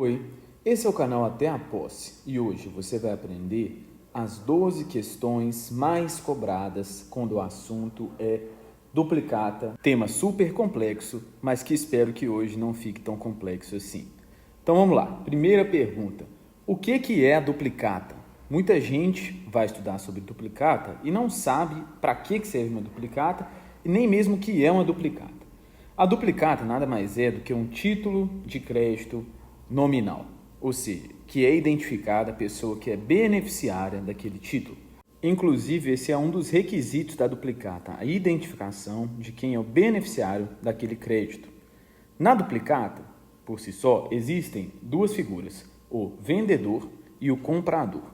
Oi, esse é o canal Até a Posse e hoje você vai aprender as 12 questões mais cobradas quando o assunto é duplicata. Tema super complexo, mas que espero que hoje não fique tão complexo assim. Então vamos lá, primeira pergunta. O que é a duplicata? Muita gente vai estudar sobre duplicata e não sabe para que serve uma duplicata e nem mesmo o que é uma duplicata. A duplicata nada mais é do que um título de crédito nominal, ou seja, que é identificada a pessoa que é beneficiária daquele título. Inclusive, esse é um dos requisitos da duplicata, a identificação de quem é o beneficiário daquele crédito. Na duplicata, por si só, existem duas figuras, o vendedor e o comprador.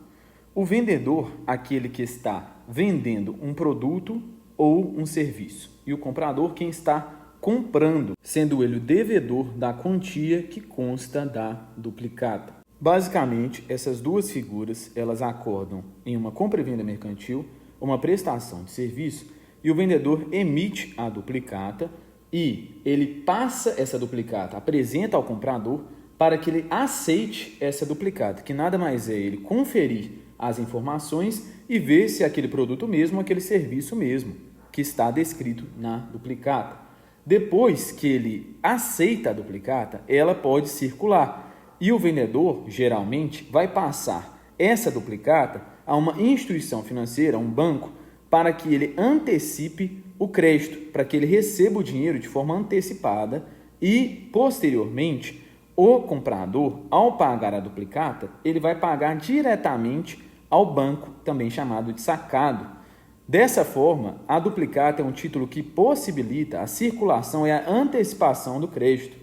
O vendedor, aquele que está vendendo um produto ou um serviço, e o comprador, quem está comprando, sendo ele o devedor da quantia que consta da duplicata. Basicamente, essas duas figuras, elas acordam em uma compra e venda mercantil, uma prestação de serviço, e o vendedor emite a duplicata e ele passa essa duplicata, apresenta ao comprador para que ele aceite essa duplicata, que nada mais é ele conferir as informações e ver se é aquele produto mesmo, aquele serviço mesmo, que está descrito na duplicata. Depois que ele aceita a duplicata, ela pode circular e o vendedor, geralmente, vai passar essa duplicata a uma instituição financeira, um banco, para que ele antecipe o crédito, para que ele receba o dinheiro de forma antecipada e, posteriormente, o comprador, ao pagar a duplicata, ele vai pagar diretamente ao banco, também chamado de sacado. Dessa forma, a duplicata é um título que possibilita a circulação e a antecipação do crédito.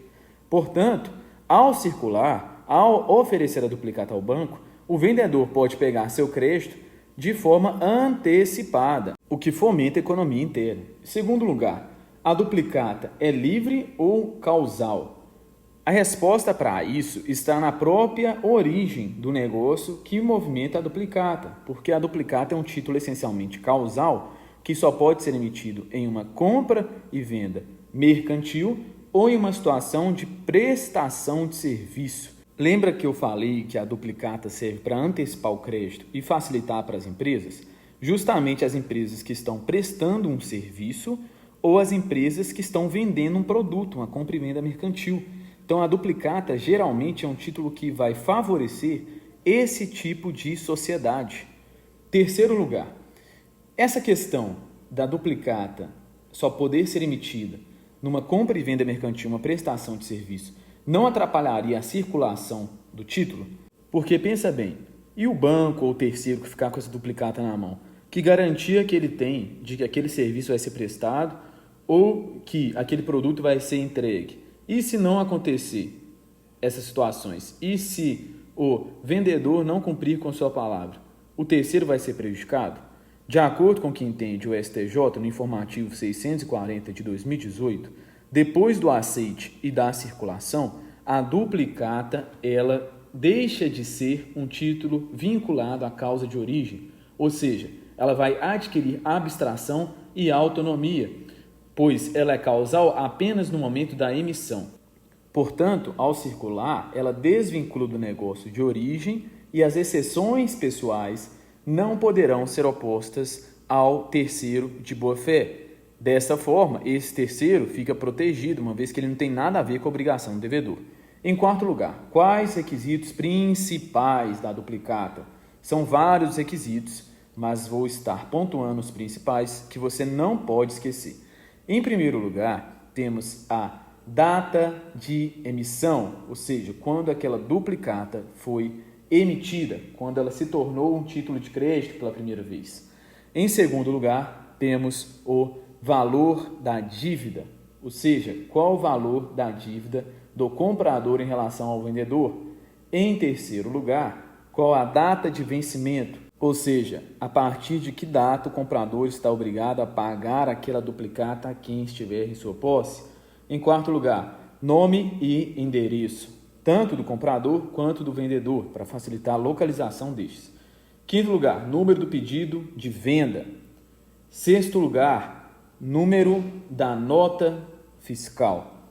Portanto, ao circular, ao oferecer a duplicata ao banco, o vendedor pode pegar seu crédito de forma antecipada, o que fomenta a economia inteira. Em segundo lugar, a duplicata é livre ou causal? A resposta para isso está na própria origem do negócio que movimenta a duplicata, porque a duplicata é um título essencialmente causal que só pode ser emitido em uma compra e venda mercantil ou em uma situação de prestação de serviço. Lembra que eu falei que a duplicata serve para antecipar o crédito e facilitar para as empresas? Justamente as empresas que estão prestando um serviço ou as empresas que estão vendendo um produto, uma compra e venda mercantil. Então, a duplicata geralmente é um título que vai favorecer esse tipo de sociedade. Terceiro lugar, essa questão da duplicata só poder ser emitida numa compra e venda mercantil, uma prestação de serviço, não atrapalharia a circulação do título? Porque, pensa bem, e o banco ou o terceiro que ficar com essa duplicata na mão? Que garantia que ele tem de que aquele serviço vai ser prestado ou que aquele produto vai ser entregue? E se não acontecer essas situações? E se o vendedor não cumprir com sua palavra? O terceiro vai ser prejudicado? De acordo com o que entende o STJ no informativo 640 de 2018, depois do aceite e da circulação, a duplicata ela deixa de ser um título vinculado à causa de origem, ou seja, ela vai adquirir abstração e autonomia, pois ela é causal apenas no momento da emissão. Portanto, ao circular, ela desvincula do negócio de origem e as exceções pessoais não poderão ser opostas ao terceiro de boa-fé. Dessa forma, esse terceiro fica protegido, uma vez que ele não tem nada a ver com a obrigação do devedor. Em quarto lugar, quais requisitos principais da duplicata? São vários requisitos, mas vou estar pontuando os principais que você não pode esquecer. Em primeiro lugar, temos a data de emissão, ou seja, quando aquela duplicata foi emitida, quando ela se tornou um título de crédito pela primeira vez. Em segundo lugar, temos o valor da dívida, ou seja, qual o valor da dívida do comprador em relação ao vendedor. Em terceiro lugar, qual a data de vencimento, ou seja, a partir de que data o comprador está obrigado a pagar aquela duplicata a quem estiver em sua posse. Em quarto lugar, nome e endereço, tanto do comprador quanto do vendedor, para facilitar a localização destes. Quinto lugar, número do pedido de venda. Sexto lugar, número da nota fiscal.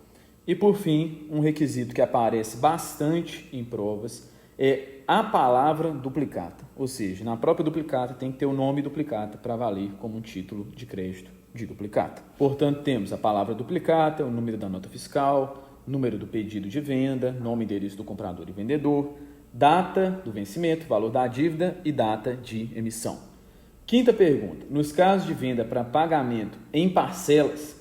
E por fim, um requisito que aparece bastante em provas é a palavra duplicata, ou seja, na própria duplicata tem que ter o nome duplicata para valer como um título de crédito de duplicata. Portanto, temos a palavra duplicata, o número da nota fiscal, número do pedido de venda, nome e endereço do comprador e vendedor, data do vencimento, valor da dívida e data de emissão. Quinta pergunta, nos casos de venda para pagamento em parcelas,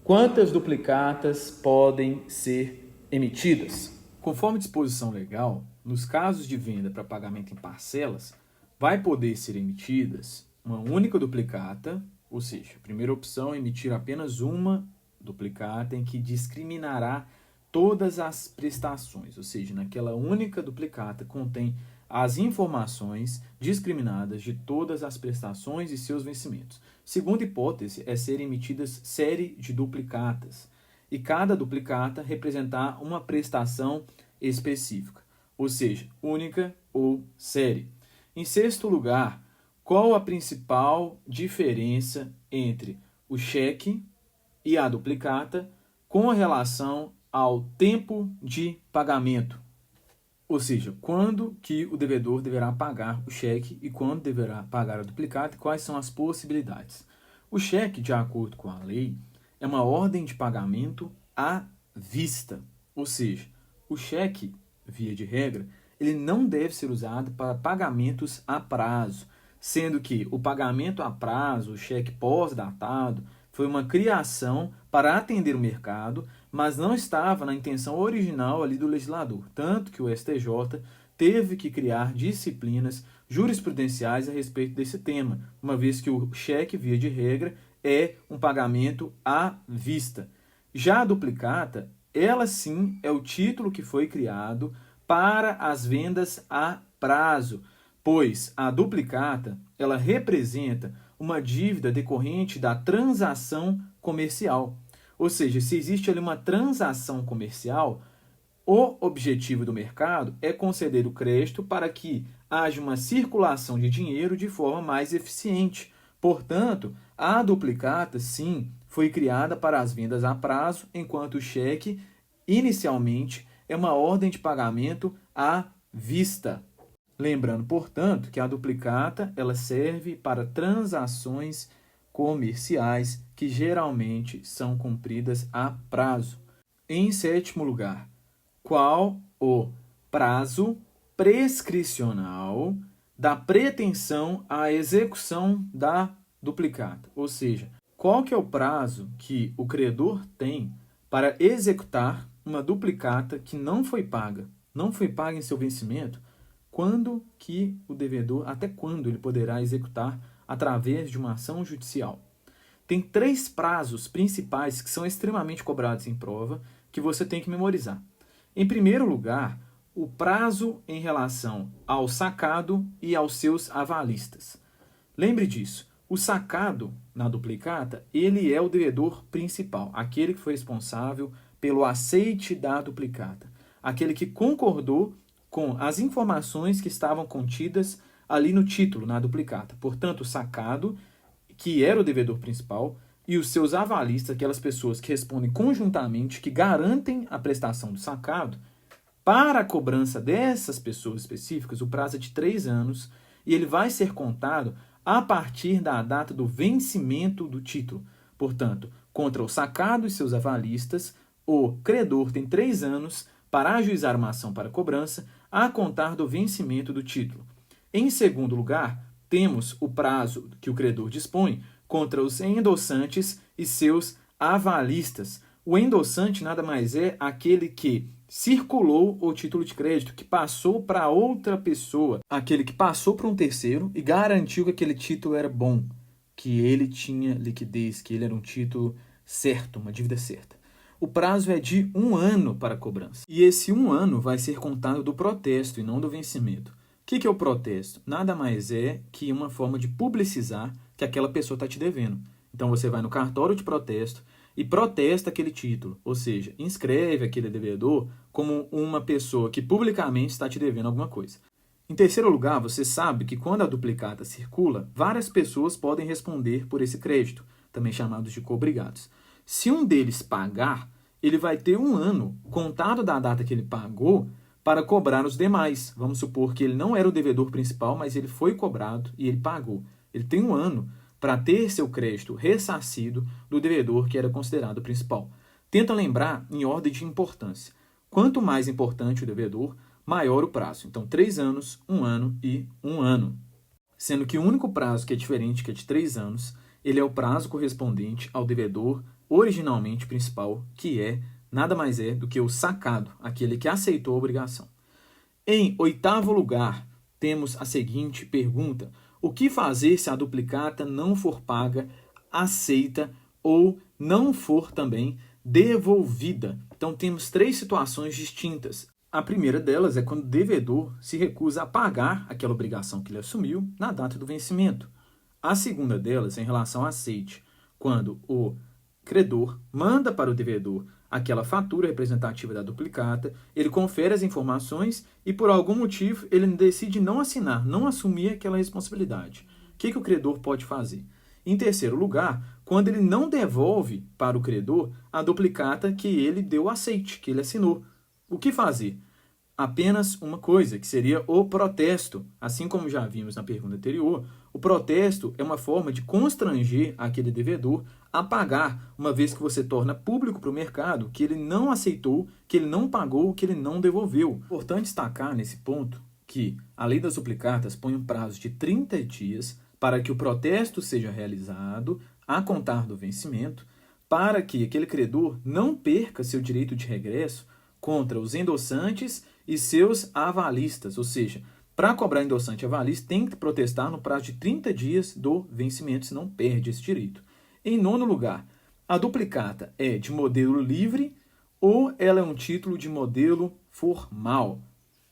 quantas duplicatas podem ser emitidas? Conforme disposição legal, nos casos de venda para pagamento em parcelas, vai poder ser emitidas uma única duplicata, ou seja, a primeira opção é emitir apenas uma duplicata em que discriminará todas as prestações, ou seja, naquela única duplicata contém as informações discriminadas de todas as prestações e seus vencimentos. Segunda hipótese é ser emitidas série de duplicatas e cada duplicata representar uma prestação específica, ou seja, única ou série. Em sexto lugar, qual a principal diferença entre o cheque e a duplicata com relação ao tempo de pagamento? Ou seja, quando que o devedor deverá pagar o cheque e quando deverá pagar a duplicata e quais são as possibilidades. O cheque, de acordo com a lei, é uma ordem de pagamento à vista, ou seja, o cheque, via de regra, ele não deve ser usado para pagamentos a prazo, sendo que o pagamento a prazo, o cheque pós-datado, foi uma criação para atender o mercado, mas não estava na intenção original ali do legislador, tanto que o STJ teve que criar disciplinas jurisprudenciais a respeito desse tema, uma vez que o cheque, via de regra, é um pagamento à vista. Já a duplicata, ela sim é o título que foi criado para as vendas a prazo, pois a duplicata, ela representa uma dívida decorrente da transação comercial. Ou seja, se existe ali uma transação comercial, o objetivo do mercado é conceder o crédito para que haja uma circulação de dinheiro de forma mais eficiente. Portanto, a duplicata, sim, foi criada para as vendas a prazo, enquanto o cheque, inicialmente, é uma ordem de pagamento à vista. Lembrando, portanto, que a duplicata ela serve para transações comerciais que geralmente são cumpridas a prazo. Em sétimo lugar, qual o prazo prescricional da pretensão à execução da duplicata? Ou seja, qual que é o prazo que o credor tem para executar uma duplicata que não foi paga em seu vencimento? Quando que o devedor, até quando ele poderá executar através de uma ação judicial? Tem 3 prazos principais que são extremamente cobrados em prova que você tem que memorizar. Em primeiro lugar, o prazo em relação ao sacado e aos seus avalistas. Lembre disso, o sacado na duplicata, ele é o devedor principal, aquele que foi responsável pelo aceite da duplicata, aquele que concordou com as informações que estavam contidas ali no título, na duplicata. Portanto, o sacado, que era o devedor principal, e os seus avalistas, aquelas pessoas que respondem conjuntamente, que garantem a prestação do sacado, para a cobrança dessas pessoas específicas, o prazo é de 3 anos e ele vai ser contado a partir da data do vencimento do título. Portanto, contra o sacado e seus avalistas, o credor tem 3 anos para ajuizar uma ação para cobrança a contar do vencimento do título. Em segundo lugar, temos o prazo que o credor dispõe contra os endossantes e seus avalistas. O endossante nada mais é aquele que circulou o título de crédito, que passou para outra pessoa, aquele que passou para um terceiro e garantiu que aquele título era bom, que ele tinha liquidez, que ele era um título certo, uma dívida certa. O prazo é de 1 ano para a cobrança. E esse 1 ano vai ser contado do protesto e não do vencimento. O que é o protesto? Nada mais é que uma forma de publicizar que aquela pessoa está te devendo. Então você vai no cartório de protesto e protesta aquele título, ou seja, inscreve aquele devedor como uma pessoa que publicamente está te devendo alguma coisa. Em terceiro lugar, você sabe que quando a duplicata circula, várias pessoas podem responder por esse crédito, também chamados de cobrigados. Se um deles pagar, ele vai ter 1 ano contado da data que ele pagou para cobrar os demais. Vamos supor que ele não era o devedor principal, mas ele foi cobrado e ele pagou. Ele tem 1 ano para ter seu crédito ressarcido do devedor que era considerado o principal. Tenta lembrar em ordem de importância. Quanto mais importante o devedor, maior o prazo. Então, 3 anos, 1 ano e 1 ano. Sendo que o único prazo que é diferente, que é de 3 anos, ele é o prazo correspondente ao devedor originalmente principal, que é nada mais é do que o sacado, aquele que aceitou a obrigação. Em 8º lugar, temos a seguinte pergunta: o que fazer se a duplicata não for paga, aceita ou não for também devolvida? Então, temos 3 situações distintas. A primeira delas é quando o devedor se recusa a pagar aquela obrigação que ele assumiu na data do vencimento. A segunda delas é em relação ao aceite, quando o credor manda para o devedor aquela fatura representativa da duplicata, ele confere as informações e, por algum motivo, ele decide não assinar, não assumir aquela responsabilidade. O que o credor pode fazer? Em terceiro lugar, quando ele não devolve para o credor a duplicata que ele deu aceite, que ele assinou. O que fazer? Apenas uma coisa, que seria o protesto. Assim como já vimos na pergunta anterior, o protesto é uma forma de constranger aquele devedor a pagar, uma vez que você torna público para o mercado que ele não aceitou, que ele não pagou, que ele não devolveu. Importante destacar nesse ponto que a lei das duplicatas põe um prazo de 30 dias para que o protesto seja realizado a contar do vencimento, para que aquele credor não perca seu direito de regresso contra os endossantes e seus avalistas, ou seja, para cobrar endossante e avalista tem que protestar no prazo de 30 dias do vencimento, senão perde esse direito. Em 9º lugar, a duplicata é de modelo livre ou ela é um título de modelo formal?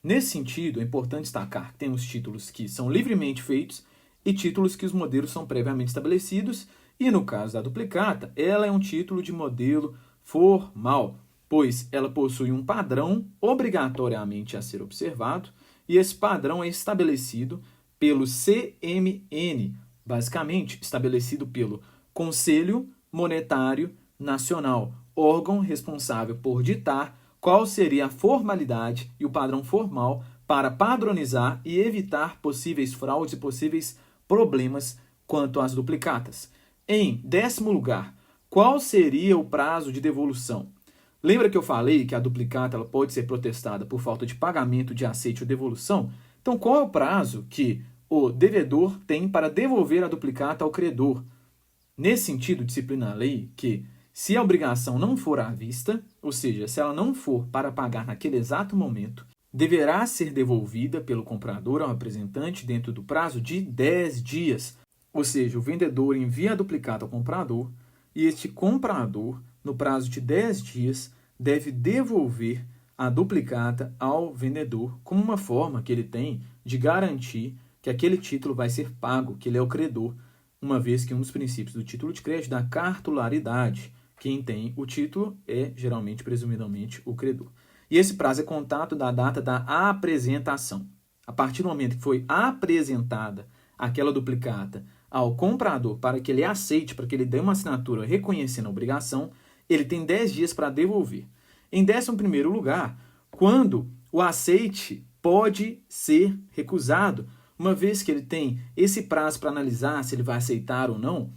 Nesse sentido, é importante destacar que temos títulos que são livremente feitos e títulos que os modelos são previamente estabelecidos, e no caso da duplicata, ela é um título de modelo formal, pois ela possui um padrão obrigatoriamente a ser observado, e esse padrão é estabelecido pelo CMN, basicamente estabelecido pelo Conselho Monetário Nacional, órgão responsável por ditar qual seria a formalidade e o padrão formal para padronizar e evitar possíveis fraudes e possíveis problemas quanto às duplicatas. Em 10º lugar, qual seria o prazo de devolução? Lembra que eu falei que a duplicata ela pode ser protestada por falta de pagamento de aceite ou devolução? Então, qual é o prazo que o devedor tem para devolver a duplicata ao credor? Nesse sentido, disciplina a lei que, se a obrigação não for à vista, ou seja, se ela não for para pagar naquele exato momento, deverá ser devolvida pelo comprador ao representante dentro do prazo de 10 dias. Ou seja, o vendedor envia a duplicata ao comprador e este comprador, no prazo de 10 dias, deve devolver a duplicata ao vendedor como uma forma que ele tem de garantir que aquele título vai ser pago, que ele é o credor, uma vez que um dos princípios do título de crédito é a cartularidade. Quem tem o título é, geralmente, presumidamente, o credor. E esse prazo é contado da data da apresentação. A partir do momento que foi apresentada aquela duplicata ao comprador para que ele aceite, para que ele dê uma assinatura reconhecendo a obrigação, ele tem 10 dias para devolver. Em 11º lugar, quando o aceite pode ser recusado, uma vez que ele tem esse prazo para analisar se ele vai aceitar ou não,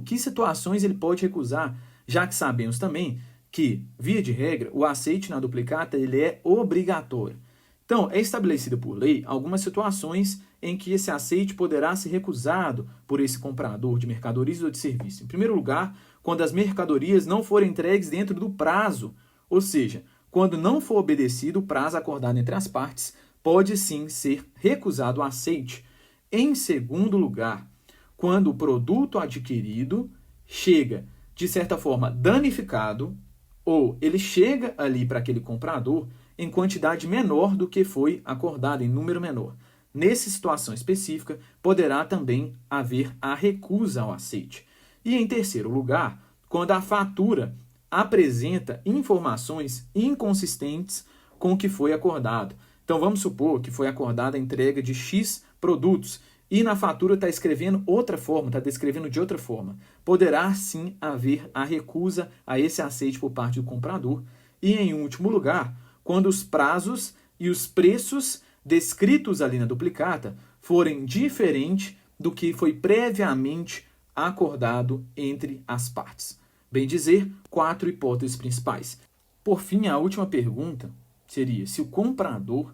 que situações ele pode recusar, já que sabemos também que, via de regra, o aceite na duplicata ele é obrigatório. Então, é estabelecida por lei algumas situações em que esse aceite poderá ser recusado por esse comprador de mercadorias ou de serviço. Em primeiro lugar, quando as mercadorias não forem entregues dentro do prazo, ou seja, quando não for obedecido o prazo acordado entre as partes, pode sim ser recusado o aceite. Em segundo lugar, quando o produto adquirido chega, de certa forma, danificado, ou ele chega ali para aquele comprador em quantidade menor do que foi acordado, em número menor. Nessa situação específica, poderá também haver a recusa ao aceite. E em terceiro lugar, quando a fatura apresenta informações inconsistentes com o que foi acordado. Então, vamos supor que foi acordada a entrega de X produtos e na fatura está escrevendo outra forma, está descrevendo de outra forma, poderá sim haver a recusa a esse aceite por parte do comprador. E, em último lugar, quando os prazos e os preços descritos ali na duplicata forem diferentes do que foi previamente acordado entre as partes. Bem dizer, 4 hipóteses principais. Por fim, a última pergunta seria se o comprador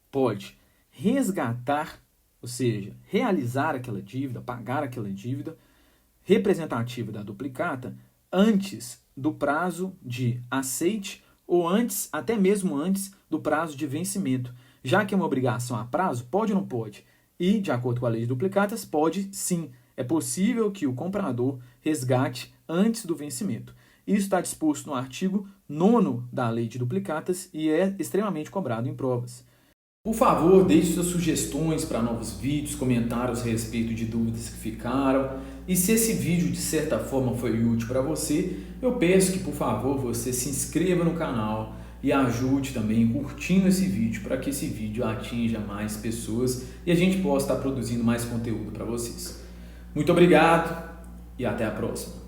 pode resgatar, ou seja, realizar aquela dívida, pagar aquela dívida representativa da duplicata antes do prazo de aceite ou antes, até mesmo antes do prazo de vencimento. Já que é uma obrigação a prazo, pode ou não pode? E, de acordo com a lei de duplicatas, pode sim. É possível que o comprador resgate antes do vencimento. Isso está disposto no artigo 9º da lei de duplicatas e é extremamente cobrado em provas. Por favor, deixe suas sugestões para novos vídeos, comentários a respeito de dúvidas que ficaram. E se esse vídeo de certa forma foi útil para você, eu peço que, por favor, você se inscreva no canal e ajude também curtindo esse vídeo para que esse vídeo atinja mais pessoas e a gente possa estar produzindo mais conteúdo para vocês. Muito obrigado e até a próxima.